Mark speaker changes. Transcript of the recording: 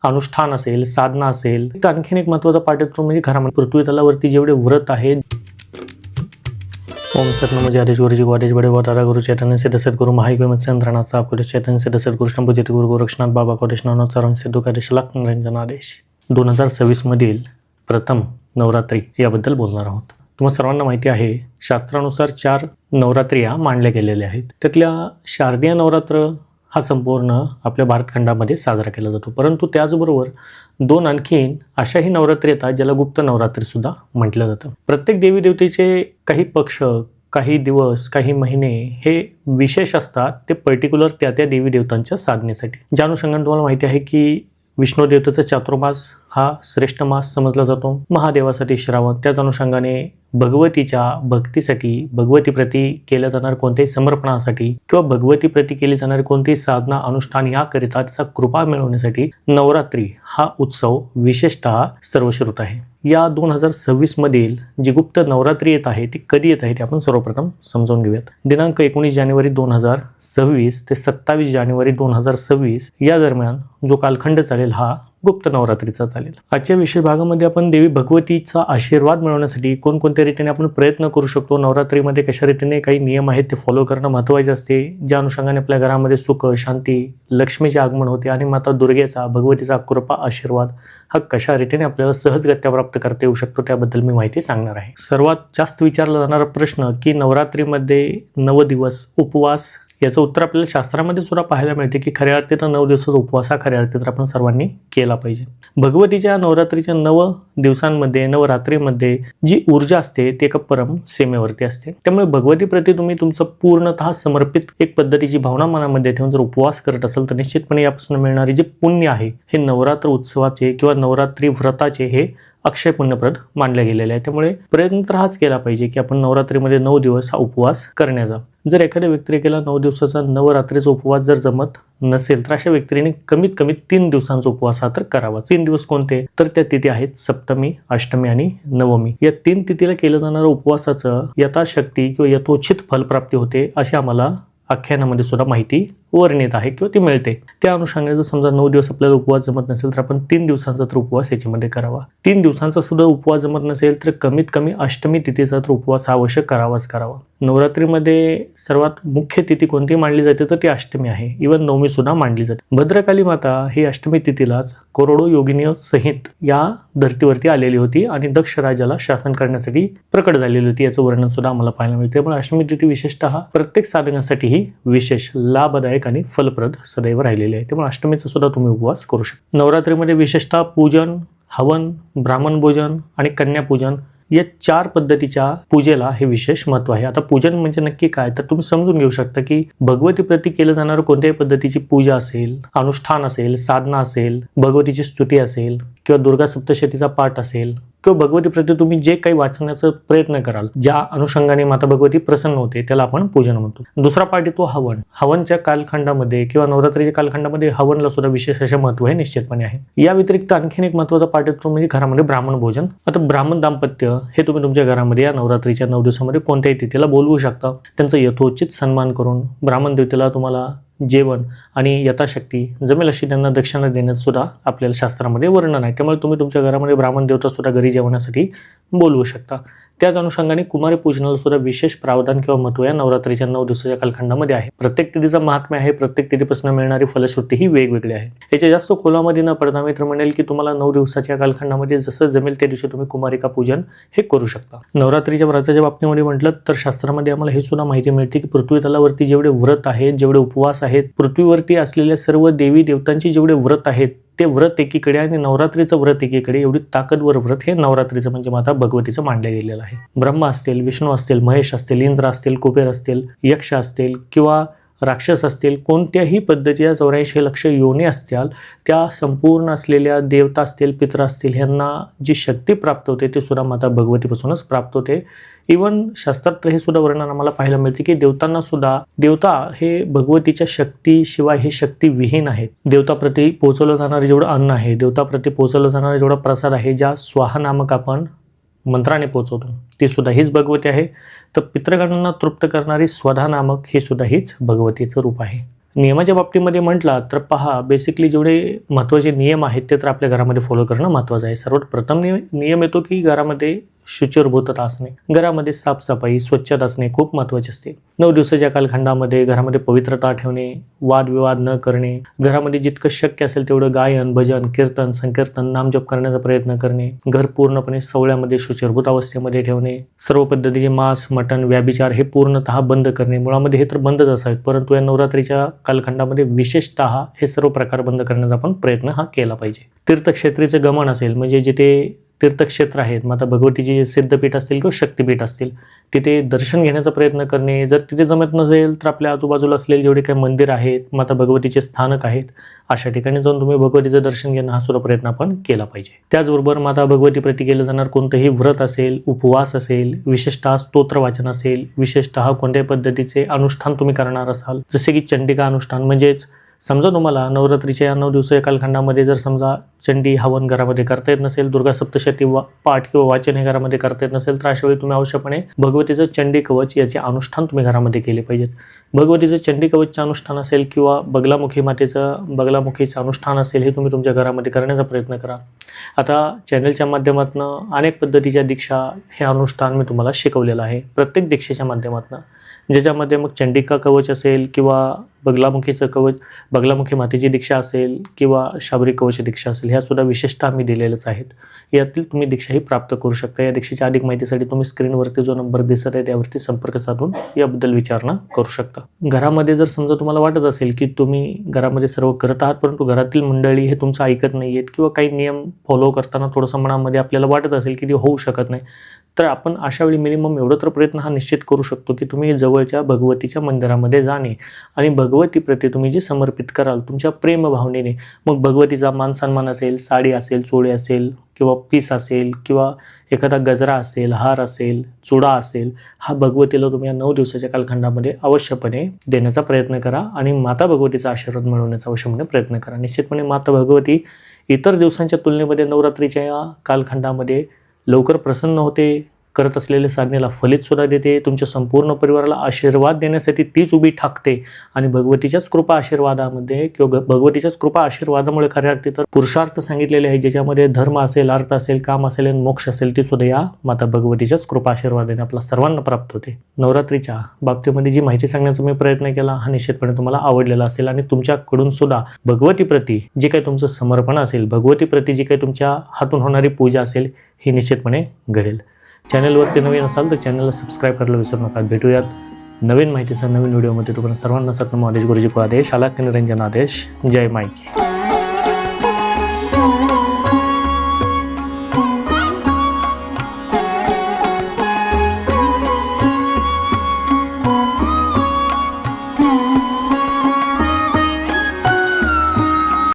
Speaker 1: अनुष्ठान असेल, साधना असेल, तर आणखीन एक महत्त्वाचा पाठ येतो म्हणजे घरामध्ये पृथ्वी तलावरती जेवढे व्रत आहेत. ओम सतनम जय हरीश गुरुजी गॉडेज बड़े वाटारा गुरु चैतन्य सिद्ध सद्गुरु महायुग मत्स्यंद्रनाथ साहब गुरु चैतन्य सिद्ध सद्गुरु शंभूजित गुरु गोरक्षनाथ बाबा कोटेश नानोत्सरंग सिद्धू कादेश लाख निरंजनादेश. 2026 मधील प्रथम नवरात्री याबद्दल बोलणार आहोत. तुम्हाला सर्वांना माहिती आहे, शास्त्रानुसार 4 नवरात्र्या मांडल्या गेलेल्या आहेत. त्यातल्या शारदीय नवरात्र हा संपूर्ण आपल्या भारतखंडामध्ये साजरा केला जातो. परंतु त्याचबरोबर 2 आणखीन अशाही नवरात्री येतात ज्याला गुप्त नवरात्री सुद्धा म्हटलं जातं. प्रत्येक देवी देवतेचे काही पक्ष, काही दिवस, काही महिने हे विशेष असतात. ते पर्टिक्युलर त्या त्या देवी देवतांच्या साधनेसाठी. ज्या अनुषंगाने तुम्हाला माहिती आहे की विष्णू देवतेचा चातुर्मास हा श्रेष्ठ मास समजला जातो. महादेवासाठी श्रावण, त्याच अनुषंगाने भगवतीच्या भक्तीसाठी, भगवतीप्रती केल्या जाणाऱ्या कोणत्याही समर्पणासाठी किंवा भगवतीप्रती केली जाणारी कोणतीही साधना अनुष्ठान याकरिता त्याचा कृपा मिळवण्यासाठी नवरात्री हा उत्सव विशेषतः सर्वश्रुत आहे. या 2026 मधील जी गुप्त नवरात्री येत आहे ती कधी येत आहे ते आपण सर्वप्रथम समजून घेऊयात. दिनांक 19 जानेवारी 2026 ते 27 जानेवारी 2026 या दरम्यान जो कालखंड चालेल हा गुप्त नवरात्रीचा चालेल. आजच्या विषय भागामध्ये आपण देवी भगवतीचा आशीर्वाद मिळवण्यासाठी कोणकोणत्या रीतीने आपण प्रयत्न करू शकतो, नवरात्रीमध्ये कशा रीतीने काही नियम आहेत ते फॉलो करणं महत्त्वाचे असते, ज्या अनुषंगाने आपल्या घरामध्ये सुख, शांती, लक्ष्मीचे आगमन होते आणि माता दुर्गेचा, भगवतीचा कृपा आशीर्वाद हा कशा रीतीने आपल्याला सहजगत्या प्राप्त करता येऊ शकतो त्याबद्दल मी माहिती सांगणार आहे. सर्वात जास्त विचारला जाणारा प्रश्न की नवरात्रीमध्ये 9 दिवस उपवास, याचं उत्तर आपल्याला शास्त्रामध्ये सुद्धा पाहायला मिळते की खऱ्या अर्थानं 9 दिवसाचा उपवास हा खऱ्या अर्थात आपण सर्वांनी केला पाहिजे. भगवतीच्या नवरात्रीच्या 9 दिवसांमध्ये, नवरात्रीमध्ये जी ऊर्जा असते ती एका परम सीमेवरती असते. त्यामुळे भगवतीप्रती तुम्ही तुमचं पूर्णतः समर्पित एक पद्धतीची भावना मनामध्ये ठेवून जर उपवास करत असाल तर निश्चितपणे यापासून मिळणारे जे पुण्य आहे हे नवरात्र उत्सवाचे किंवा नवरात्री व्रताचे हे अक्षय पुण्यप्रद मानले गेलेले आहे. त्यामुळे प्रयत्न तर हाच केला पाहिजे की आपण नवरात्रीमध्ये 9 दिवस हा उपवास करण्याचा. जर एखाद्या व्यक्तीला 9 दिवसाचा नवरात्रीचा उपवास जर जमत नसेल तर अशा व्यक्तीने कमीत कमी 3 दिवसांचा उपवास हा तर करावा. 3 दिवस कोणते तर त्या तिथी आहेत सप्तमी, अष्टमी आणि नवमी. या 3 तिथीला केलं जाणारं उपवासाचं यथाशक्ती किंवा यथोचित फलप्राप्ती होते अशी आम्हाला आख्यानामध्ये सुद्धा माहिती वर्णित आहे किंवा ती मिळते. त्या अनुषंगाने जर समजा 9 दिवस आपल्याला उपवास जमत नसेल तर आपण 3 दिवसांचा तर उपवास याच्यामध्ये करावा. 3 दिवसांचा सुद्धा उपवास जमत नसेल तर कमीत कमी अष्टमी तिथीचा तर उपवास हा अवश्य करावाच करावा. नवरात्रीमध्ये सर्वात मुख्य तिथी कोणती मांडली जाते तर ती अष्टमी आहे. इव्हन नवमी सुद्धा मांडली जाते. भद्रकाली माता ही अष्टमी तिथीलाच करोडो योगिनी सहित या धर्तीवरती आलेली होती आणि दक्ष राजाला शासन करण्यासाठी प्रकट झालेली होती. याचं वर्णन सुद्धा आम्हाला पाहायला मिळते. त्यामुळे अष्टमी तिथी विशेषतः प्रत्येक साधण्यासाठी ही विशेष लाभदायक आणि फलप्रद सदैव राहिलेले आहे. त्यामुळे अष्टमीचा सुद्धा तुम्ही उपवास करू शकता. नवरात्रीमध्ये विशेषतः पूजन, हवन, ब्राह्मण भोजन आणि कन्यापूजन या 4 पद्धतीच्या पूजेला हे विशेष महत्त्व आहे. आता पूजन म्हणजे नक्की काय तर तुम्ही समजून घेऊ शकता की भगवतीप्रती केलं जाणारं कोणत्याही पद्धतीची पूजा असेल, अनुष्ठान असेल, साधना असेल, भगवतीची स्तुती असेल किंवा दुर्गा सप्तशतीचा पाठ असेल किंवा भगवतीप्रती तुम्ही जे काही वाचण्याचा प्रयत्न कराल, ज्या अनुषंगाने माता भगवती प्रसन्न होते त्याला आपण पूजन म्हणतो. दुसरा पाठ येतो हवन. हवनच्या कालखंडामध्ये किंवा नवरात्रीच्या कालखंडामध्ये हवनला सुद्धा विशेष असे महत्त्व हे निश्चितपणे आहे. या व्यतिरिक्त आणखीन एक महत्त्वाचा पाठ येतो म्हणजे घरामध्ये ब्राह्मण भोजन. आता ब्राह्मण दाम्पत्य हे तुम्ही तुमच्या घरामध्ये या नवरात्रीच्या 9 दिवसामध्ये कोणत्याही तिथीला बोलवू शकता. त्यांचा यथोचित सन्मान करून ब्राह्मण देवतेला तुम्हाला जेवण आणि यथाशक्ती जमेल अशी त्यांना दक्षिणा देण्यात सुद्धा आपल्याला शास्त्रामध्ये वर्णन आहे. त्यामुळे तुम्ही तुमच्या घरामध्ये ब्राह्मण देवता सुद्धा घरी जेवणासाठी बोलवू शकता. त्याच अनुषंगाने कुमारी पूजनाला सुद्धा विशेष प्रावधान किंवा महत्त्व या नवरात्रीच्या 9 दिवसाच्या कालखंडामध्ये आहे. प्रत्येक तिथीचा महात्म्य आहे, प्रत्येक तिथीपासून मिळणारी फलश्रुती ही वेगवेगळी आहे. याच्या जास्त खोलामध्ये न पडता मी तर म्हणेल की तुम्हाला 9 दिवसाच्या कालखंडामध्ये जसं जमेल त्या दिवशी तुम्ही कुमारिका पूजन हे करू शकता. नवरात्रीच्या व्रताच्या बाबतीमध्ये म्हटलं तर शास्त्रामध्ये आम्हाला हे सुद्धा माहिती मिळते की पृथ्वी तलावरती जेवढे व्रत आहेत, जेवढे उपवास आहेत, पृथ्वीवरती असलेल्या सर्व देवी देवतांची जेवढे व्रत आहेत ते व्रत एकीकडे आणि नवरात्रीचं व्रत एकीकडे, एवढी ताकदवर व्रत हे नवरात्रीचं म्हणजे माता भगवतीचं मांडलं गेलेलं आहे. ब्रह्मा असतील, विष्णू असतील, महेश असतील, इंद्र असतील, कुबेर असतील, यक्ष असतील किंवा राक्षस असतील, कोणत्याही पद्धतीच्या 84 लक्ष योनी असतील, त्या संपूर्ण असलेल्या देवता असतील, पित्र असतील, ह्यांना जी शक्ती प्राप्त होते ते सुद्धा माता भगवतीपासूनच प्राप्त होते. इवन शास्त्रात हे सुद्धा वर्णन आम्हाला पाहायला मिळते की देवतांना सुद्धा, देवता हे भगवतीच्या शक्तीशिवाय हे शक्ती विहीन आहेत. देवताप्रती पोहोचवलं जाणारे जेवढं अन्न आहे, देवताप्रती पोहोचवलं जाणारा जेवढा प्रसाद आहे, ज्या स्वाहा नामक आपण मंत्राने पोहोचवतो ती सुद्धा हीच भगवती आहे. तर पितृगणांना तृप्त करणारी स्वधा नामक हे सुद्धा हीच भगवतीचं रूप आहे. नियमाच्या बाबतीमध्ये म्हटला तर पहा, बेसिकली जेवढे महत्त्वाचे नियम आहेत ते तर आपल्या घरामध्ये फॉलो करणं महत्त्वाचं आहे. सर्वात प्रथम नियम येतो की घरामध्ये शुचिर्भूतता असणे, घरामध्ये साफसफाई, स्वच्छता असणे खूप महत्त्वाचे असते. 9 दिवसाच्या कालखंडामध्ये घरामध्ये पवित्रता ठेवणे, वादविवाद न करणे, घरामध्ये जितकं शक्य असेल तेवढं गायन, भजन, कीर्तन, संकीर्तन, नामजप करण्याचा प्रयत्न करणे, घर पूर्णपणे सवळ्यामध्ये शुचिर्भूत अवस्थेमध्ये ठेवणे, सर्व पद्धतीचे मांस, मटण, व्याभिचार हे पूर्णतः बंद करणे. मुळामध्ये हे तर बंदच असावेत, परंतु या नवरात्रीच्या कालखंडामध्ये विशेषतः हे सर्व प्रकार बंद करण्याचा आपण प्रयत्न हा केला पाहिजे. तीर्थक्षेत्रीचं गमन असेल, म्हणजे जिथे तीर्थक्षेत्र आहेत, माता भगवतीचे जे सिद्धपीठ असतील किंवा शक्तिपीठ असतील, तिथे दर्शन घेण्याचा प्रयत्न करणे. जर तिथे जमत नसेल तर आपल्या आजूबाजूला असलेले जेवढे काही मंदिर आहेत, माता भगवतीचे स्थानक आहेत, अशा ठिकाणी जाऊन तुम्ही भगवतीचं दर्शन घेणं हा सुद्धा प्रयत्न आपण केला पाहिजे. त्याचबरोबर माता भगवती प्रति केलं जाणार कोणतंही व्रत असेल, उपवास असेल, विशेषतः स्तोत्र वाचन असेल, विशेषतः कोणत्याही पद्धतीचे अनुष्ठान तुम्ही करणार असाल, जसे की चंडिका अनुष्ठान, म्हणजेच समजा तुम्हाला नवरात्रीच्या या 9 दिवसाच्या कालखंडामध्ये जर समजा चंडी हवन घरामध्ये करता येत नसेल, दुर्गा सप्तशती पाठ किंवा वाचन हे घरामध्ये करता येत नसेल, तर अशा वेळी तुम्ही अवश्यपणे भगवतीचं चंडी कवच याचे अनुष्ठान तुम्ही घरामध्ये केले पाहिजेत. भगवतीचं चंडी कवचचं अनुष्ठान असेल किंवा बगलामुखीचं अनुष्ठान असेल, हे तुम्ही तुमच्या घरामध्ये करण्याचा प्रयत्न करा. आता चॅनलच्या माध्यमातून अनेक पद्धतीच्या दीक्षा हे अनुष्ठान मी तुम्हाला शिकवलेलं आहे, प्रत्येक दीक्षेच्या माध्यमातून, ज्याच्यामध्ये मग चंडिका कवच असेल किंवा बगलामुखी मातेची दीक्षा असेल किंवा शाबरी कवच दीक्षा असेल, ह्या सुद्धा विशेषतः आम्ही दिलेल्याच आहेत. यातील तुम्ही दीक्षाही प्राप्त करू शकता. या दीक्षेच्या अधिक माहितीसाठी तुम्ही स्क्रीनवरती जो नंबर दिसत आहे त्यावरती संपर्क साधून याबद्दल विचारणा करू शकता. घरामध्ये जर समजा तुम्हाला वाटत असेल की तुम्ही घरामध्ये सर्व करत आहात, परंतु घरातील मंडळी हे तुमचं ऐकत नाही आहेत किंवा काही नियम फॉलो करताना थोडंसं मनामध्ये आपल्याला वाटत असेल की ते होऊ शकत नाही, तर आपण अशा वेळी मिनिमम एवढं तर प्रयत्न हा निश्चित करू शकतो की तुम्ही जवळच्या भगवतीच्या मंदिरामध्ये जाणे आणि भगवतीप्रती तुम्ही जे समर्पित कराल तुमच्या प्रेम भावनेने, मग भगवतीचा मान सन्मान असेल, साडी असेल, चोळी असेल किंवा पीस असेल किंवा एखादा गजरा असेल, हार असेल, चुडा असेल, हा भगवतीला तुम्ही या 9 दिवसाच्या कालखंडामध्ये अवश्यपणे देण्याचा प्रयत्न करा आणि माता भगवतीचा आशीर्वाद मिळवण्याचा अवश्यपणे प्रयत्न करा. निश्चितपणे माता भगवती इतर दिवसांच्या तुलनेमध्ये नवरात्रीच्या या कालखंडामध्ये लवकर प्रसन्न होते, करत असलेल्या साधनेला फलित सुद्धा देते, तुमच्या संपूर्ण परिवाराला आशीर्वाद देण्यासाठी तीच उभी ठाकते आणि भगवतीच्याच कृपा आशीर्वादामध्ये किंवा भगवतीच्याच कृपा आशीर्वादामुळे खऱ्या अर्थी तर पुरुषार्थ सांगितलेले आहे, ज्याच्यामध्ये धर्म असेल, अर्थ असेल, काम असेल आणि मोक्ष असेल, ती सुद्धा या माता भगवतीच्याच कृपा आशीर्वादाने आपल्या सर्वांना प्राप्त होते. नवरात्रीच्या बाबतीमध्ये जी माहिती सांगण्याचा मी प्रयत्न केला हा निश्चितपणे तुम्हाला आवडलेला असेल आणि तुमच्याकडून सुद्धा भगवतीप्रती जे काही तुमचं समर्पण असेल, भगवतीप्रती जी काही तुमच्या हातून होणारी पूजा असेल, ही निश्चितपणे घडेल. चॅनलवरती नवीन असाल तर चॅनलला सबस्क्राईब करायला विसरू नका. भेटूयात नवीन माहितीचा नवीन व्हिडिओमध्ये. तुम्हाला सर्वांना सतनाम आदेश, गुरुजी को आदेश, आलाख्य निरंजन आदेश. जय मायकी.